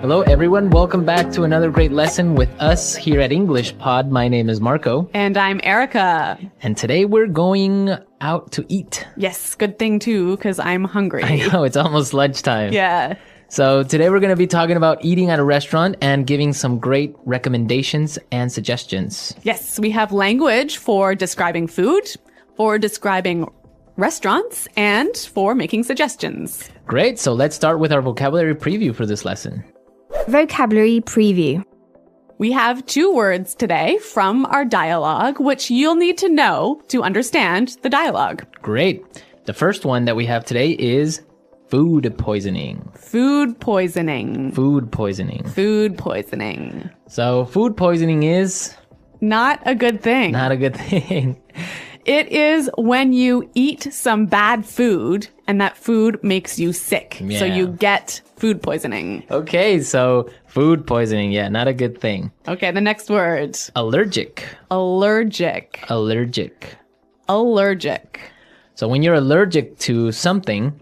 Hello, everyone. Welcome back to another great lesson with us here at English Pod. My name is Marco. And I'm Erica. And today we're going out to eat. Yes, good thing too, because I'm hungry. I know, it's almost lunchtime. Yeah. So today we're going to be talking about eating at a restaurant and giving some great recommendations and suggestions. Yes, we have language for describing food, for describing restaurants, and for making suggestions. Great. So let's start with our vocabulary preview for this lesson. Vocabulary preview. We have 2 words today from our dialogue, which you'll need to know to understand the dialogue. Great. The first one that we have today is food poisoning. Food poisoning. Food poisoning. Food poisoning. So food poisoning is Not a good thing. not a good thing. It is when you eat some bad food and that food makes you sick. So Yeah. you get food poisoning. Okay, so food poisoning, yeah, not a good thing. Okay, the next word. Allergic. Allergic. Allergic. Allergic. So when you're allergic to something,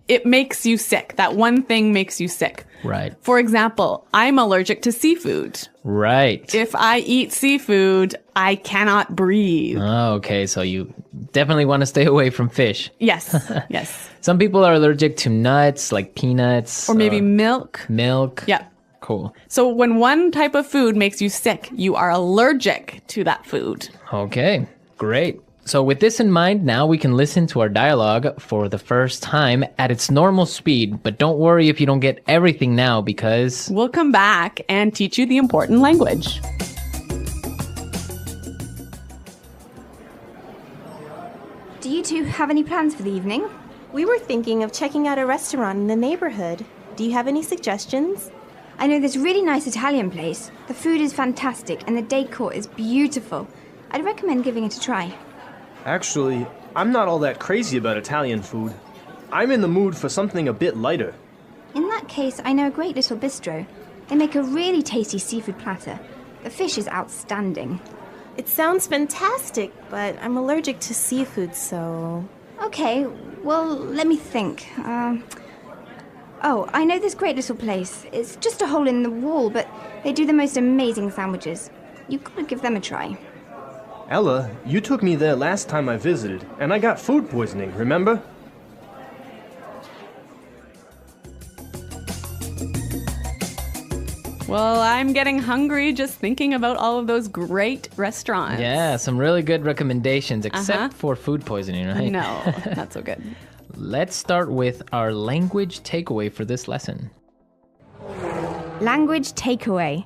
It makes you sick. That one thing makes you sick. right, For example, I'm allergic to seafood. right. If I eat seafood, I cannot breathe. Oh, okay, so you definitely want to stay away from fish. Yes, yes. Some people are allergic to nuts, like peanuts. Or maybe milk. milk. Yeah. Cool. So when one type of food makes you sick, you are allergic to that food. Okay, great. So with this in mind, now we can listen to our dialogue for the first time at its normal speed. But don't worry if you don't get everything now because... We'll come back and teach you the important language. Do you two have any plans for the evening? We were thinking of checking out a restaurant in the neighborhood. Do you have any suggestions? I know this really nice Italian place. The food is fantastic and the decor is beautiful. I'd recommend giving it a try. Actually, I'm not all that crazy about Italian food. I'm in the mood for something a bit lighter. In that case, I know a great little bistro. They make a really tasty seafood platter. The fish is outstanding. It sounds fantastic, but I'm allergic to seafood, so... Okay, well, let me think. I know this great little place. It's just a hole in the wall, but they do the most amazing sandwiches. You've got to give them a try. Ella, you took me there last time I visited, and I got food poisoning, remember? Well, I'm getting hungry just thinking about all of those great restaurants. Yeah, some really good recommendations, except for food poisoning, right? No, not so good. Let's start with our language takeaway for this lesson. Language takeaway.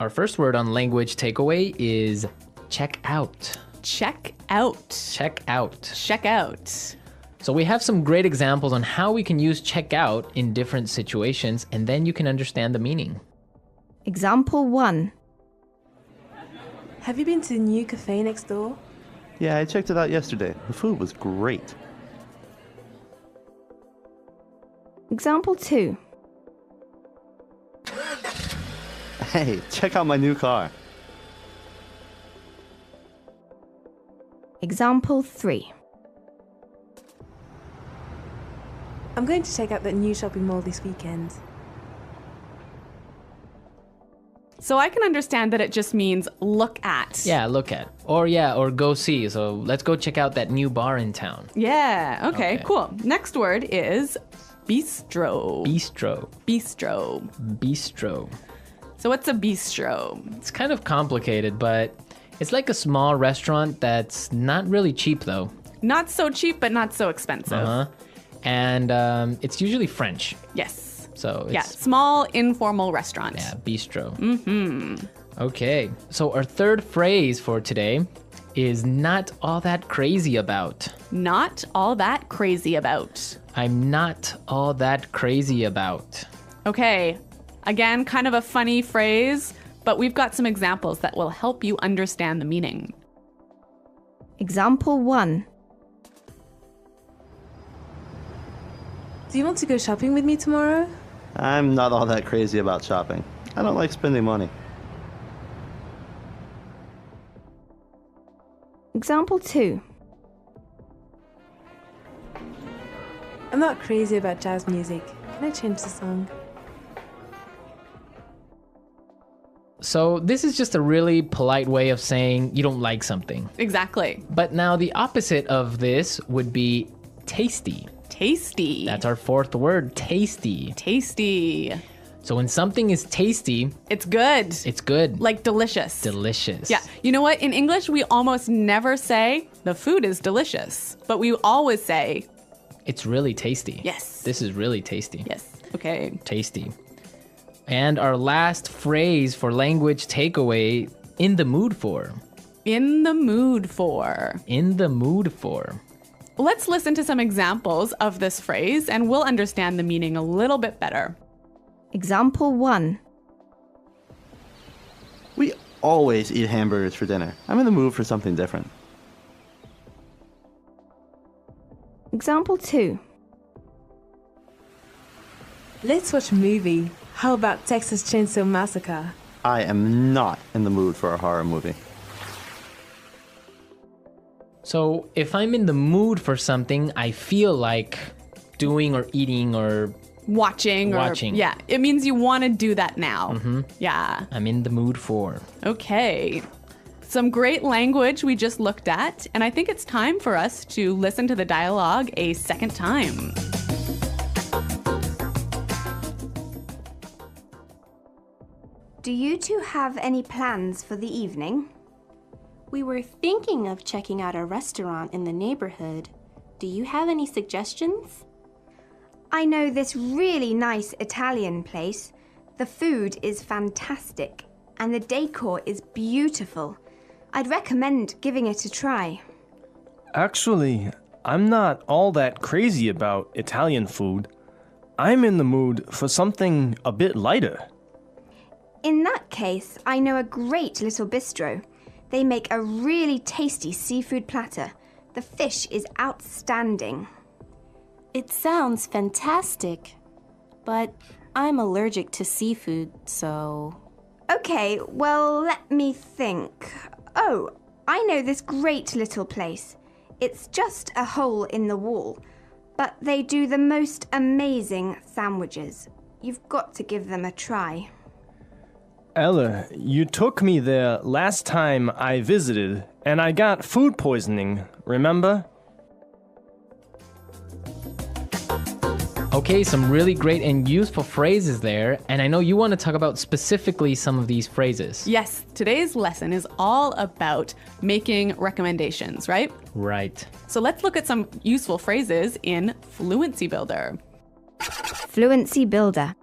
Our first word on language takeaway is check out. Check out. Check out. Check out. So we have some great examples on how we can use check out in different situations, and then you can understand the meaning. Example 1. Have you been to the new cafe next door? Yeah, I checked it out yesterday. The food was great. Example 2. Hey, check out my new car. Example 3. I'm going to check out that new shopping mall this weekend. So I can understand that it just means look at. Yeah, look at. Or go see. So let's go check out that new bar in town. Yeah, okay, Okay. cool. Next word is bistro. Bistro. Bistro. Bistro. So what's a bistro? It's kind of complicated, but it's like a small restaurant that's not really cheap though. Not so cheap, but not so expensive. Uh-huh. And it's usually French. Yes. So it's Yeah, small informal restaurant. yeah, bistro. Mm-hmm. Okay. So our third phrase for today is not all that crazy about. Not all that crazy about. I'm not all that crazy about. Okay, again, kind of a funny phrase, but we've got some examples that will help you understand the meaning. Example 1. Do you want to go shopping with me tomorrow? I'm not all that crazy about shopping. I don't like spending money. Example 2. I'm not crazy about jazz music, Can I change the song? So this is just a really polite way of saying you don't like something. Exactly. But now the opposite of this would be tasty. Tasty. That's our fourth word, tasty. Tasty. So when something is tasty, It's good. it's good. Like delicious. Delicious. Yeah. You know what? In English, we almost never say the food is delicious, but we always say, It's really tasty. yes. This is really tasty. Yes. Okay. Tasty. And our last phrase for language takeaway, in the mood for. In the mood for. In the mood for. Let's listen to some examples of this phrase and we'll understand the meaning a little bit better. Example 1. We always eat hamburgers for dinner. I'm in the mood for something different. Example 2. Let's watch a movie. How about Texas Chainsaw Massacre? I am not in the mood for a horror movie. So if I'm in the mood for something, I feel like doing or eating or Watching. Yeah. It means you want to do that now. Yeah. I'm in the mood for. Okay. Some great language we just looked at, and I think it's time for us to listen to the dialogue a second time. Do you two have any plans for the evening? We were thinking of checking out a restaurant in the neighborhood. Do you have any suggestions? I know this really nice Italian place. The food is fantastic and the decor is beautiful. I'd recommend giving it a try. Actually, I'm not all that crazy about Italian food. I'm in the mood for something a bit lighter. In that case, I know a great little bistro. They make a really tasty seafood platter. The fish is outstanding. It sounds fantastic, but I'm allergic to seafood, so... Okay, well, let me think. Oh, I know this great little place. It's just a hole in the wall, but they do the most amazing sandwiches. You've got to give them a try. Ella, you took me there last time I visited, and I got food poisoning, remember? Okay, some really great and useful phrases there, and I know you want to talk about specifically some of these phrases. Yes, today's lesson is all about making recommendations, right? Right. So let's look at some useful phrases in Fluency Builder. Fluency Builder.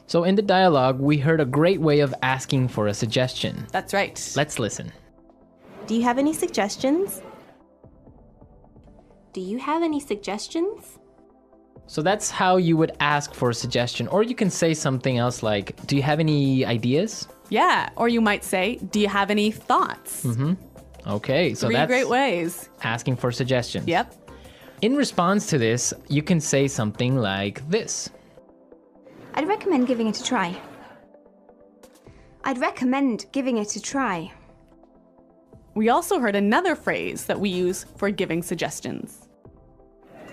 So in the dialogue, we heard a great way of asking for a suggestion. That's right. Let's listen. Do you have any suggestions? Do you have any suggestions? So that's how you would ask for a suggestion. Or you can say something else like, do you have any ideas? Yeah, or you might say, do you have any thoughts? Okay, so Three that's great ways. asking for suggestions. Yep. In response to this, you can say something like this. I'd recommend giving it a try. I'd recommend giving it a try. We also heard another phrase that we use for giving suggestions.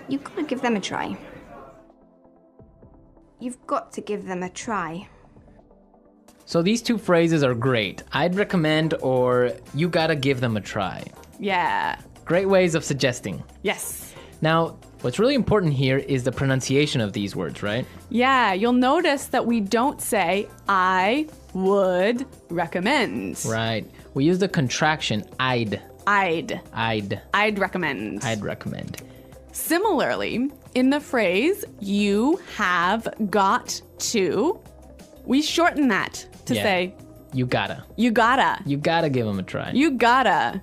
You've got to give them a try. You've got to give them a try. So these two phrases are great. I'd recommend or you gotta give them a try. Yeah. Great ways of suggesting. Yes. Now, what's really important here is the pronunciation of these words, right? Yeah, you'll notice that we don't say, I would recommend. Right. We use the contraction I'd. I'd recommend. I'd recommend. Similarly, in the phrase, you have got to, we shorten that to say, You gotta. you gotta. You gotta give them a try. You gotta.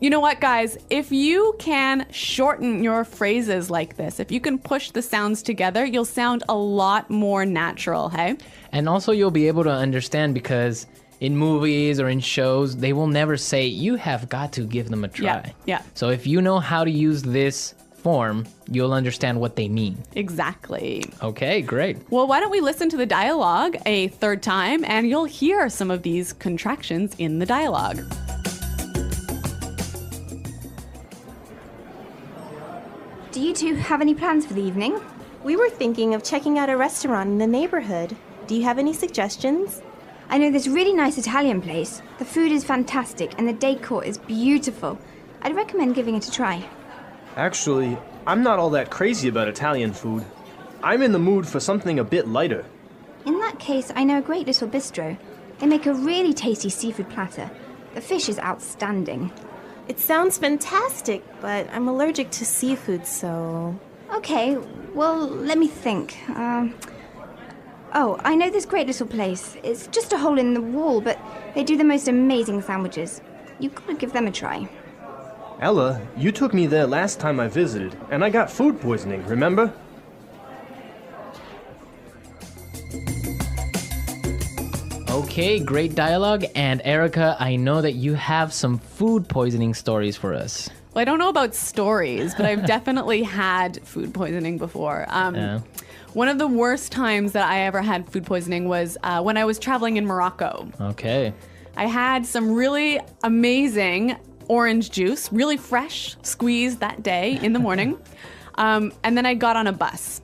You know what, guys? If you can shorten your phrases like this, if you can push the sounds together, you'll sound a lot more natural, hey? And also you'll be able to understand because in movies or in shows, they will never say, you have got to give them a try. Yeah. So if you know how to use this form, you'll understand what they mean. Exactly. Okay, great. Well, why don't we listen to the dialogue a third time and you'll hear some of these contractions in the dialogue. Do you two have any plans for the evening? We were thinking of checking out a restaurant in the neighborhood. Do you have any suggestions? I know this really nice Italian place. The food is fantastic and the decor is beautiful. I'd recommend giving it a try. Actually, I'm not all that crazy about Italian food. I'm in the mood for something a bit lighter. In that case, I know a great little bistro. They make a really tasty seafood platter. The fish is outstanding. It sounds fantastic, but I'm allergic to seafood, so... Okay, well, let me think. Oh, I know this great little place. It's just a hole in the wall, but they do the most amazing sandwiches. You've got to give them a try. Ella, you took me there last time I visited, and I got food poisoning, remember? Okay, great dialogue. And Erica, I know that you have some food poisoning stories for us. Well, I don't know about stories, but I've definitely had food poisoning before. One of the worst times that I ever had food poisoning was when I was traveling in Morocco. Okay. I had some really amazing orange juice, really fresh, squeezed that day in the morning. And then I got on a bus.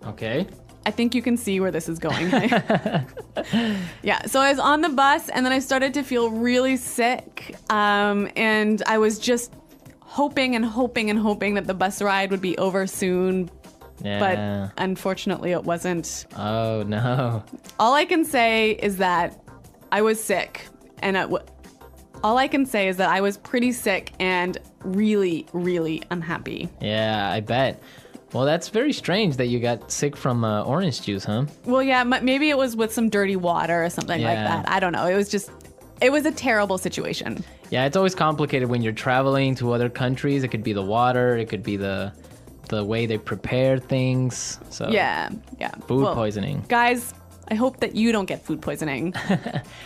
Okay. I think you can see where this is going. Yeah, so I was on the bus and then I started to feel really sick. And I was just hoping and hoping and hoping that the bus ride would be over soon. Yeah. But unfortunately it wasn't. Oh, no. All I can say is that I was sick. And all I can say is that I was pretty sick and really, really unhappy. Yeah, I bet. Well, that's very strange that you got sick from orange juice, huh? Well, yeah, maybe it was with some dirty water or something like that. I don't know. It was a terrible situation. Yeah, it's always complicated when you're traveling to other countries. It could be the water, it could be the way they prepare things. So Yeah. Food poisoning. Guys, I hope that you don't get food poisoning.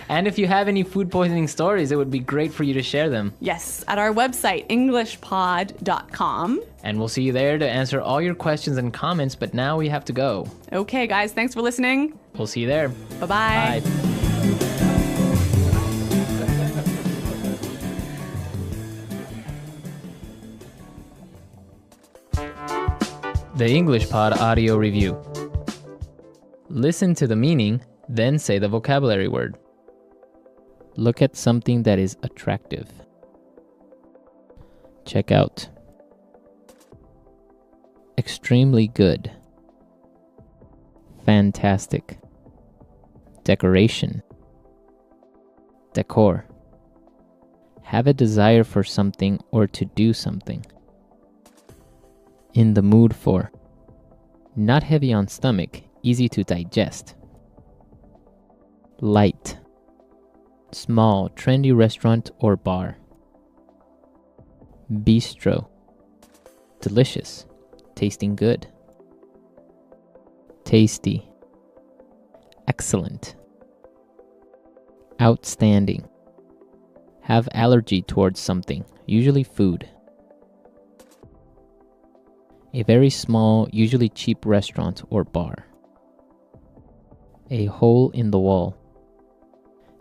And if you have any food poisoning stories, it would be great for you to share them. Yes, at our website, englishpod.com. And we'll see you there to answer all your questions and comments, but now we have to go. Okay, guys, thanks for listening. We'll see you there. Bye-bye. Bye. The English Pod Audio Review. Listen to the meaning, then say the vocabulary word. Look at something that is attractive. Check out. Extremely good. Fantastic. Decoration. Decor. Have a desire for something or to do something. In the mood for. Not heavy on stomach, easy to digest. Light. Small, trendy restaurant or bar. Bistro. Delicious, tasting good. Tasty. Excellent. Outstanding. Have allergy towards something, usually food. A very small, usually cheap restaurant or bar. A hole in the wall.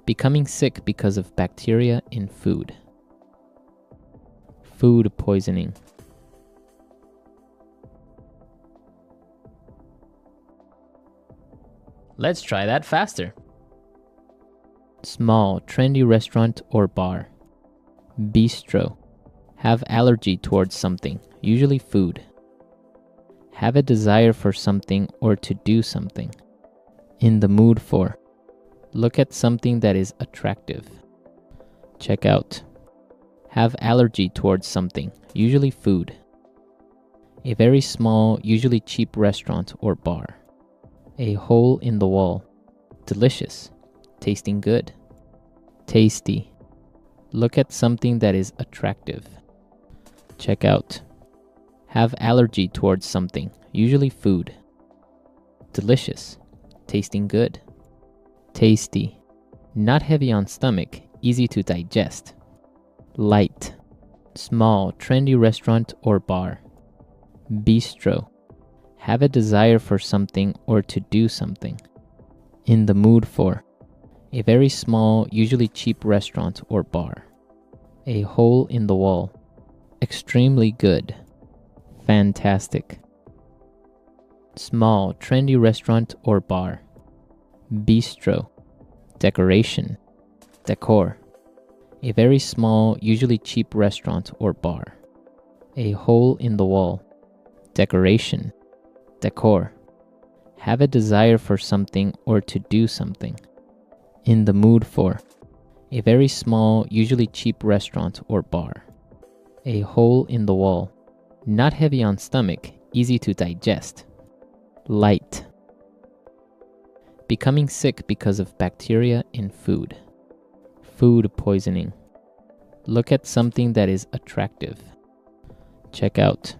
Becoming sick because of bacteria in food. Food poisoning. Let's try that faster. Small, trendy restaurant or bar. Bistro. Have allergy towards something, usually food. Have a desire for something or to do something. In the mood for. Look at something that is attractive. Check out. Have allergy towards something, usually food. A very small, usually cheap restaurant or bar. A hole in the wall. Delicious, tasting good. Tasty. Look at something that is attractive. Check out. Have allergy towards something, usually food. Delicious, tasting good. Tasty. Not heavy on stomach, easy to digest. Light. Small, trendy restaurant or bar. Bistro. Have a desire for something or to do something. In the mood for. A very small, usually cheap restaurant or bar. A hole in the wall. Extremely good. Fantastic. Small, trendy restaurant or bar. Bistro. Decoration. Decor. A very small, usually cheap restaurant or bar. A hole in the wall. Decoration. Decor. Have a desire for something or to do something. In the mood for. A very small, usually cheap restaurant or bar. A hole in the wall. Not heavy on stomach, easy to digest. Light. Becoming sick because of bacteria in food. Food poisoning. Look at something that is attractive. Check out.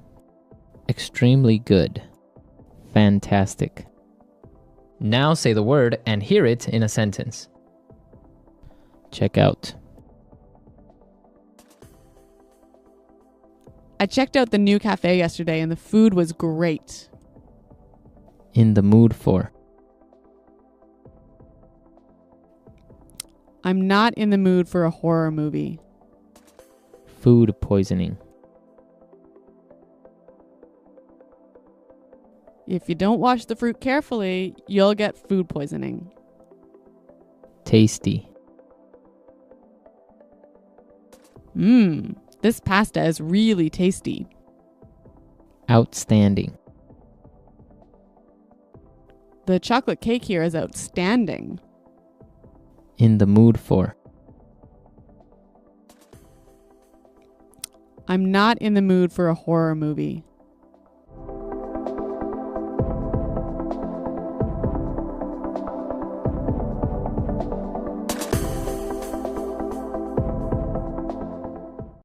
Extremely good. Fantastic. Now say the word and hear it in a sentence. Check out. I checked out the new cafe yesterday and the food was great. In the mood for. I'm not in the mood for a horror movie. Food poisoning. If you don't wash the fruit carefully, you'll get food poisoning. Tasty. This pasta is really tasty. Outstanding. The chocolate cake here is outstanding. In the mood for. I'm not in the mood for a horror movie.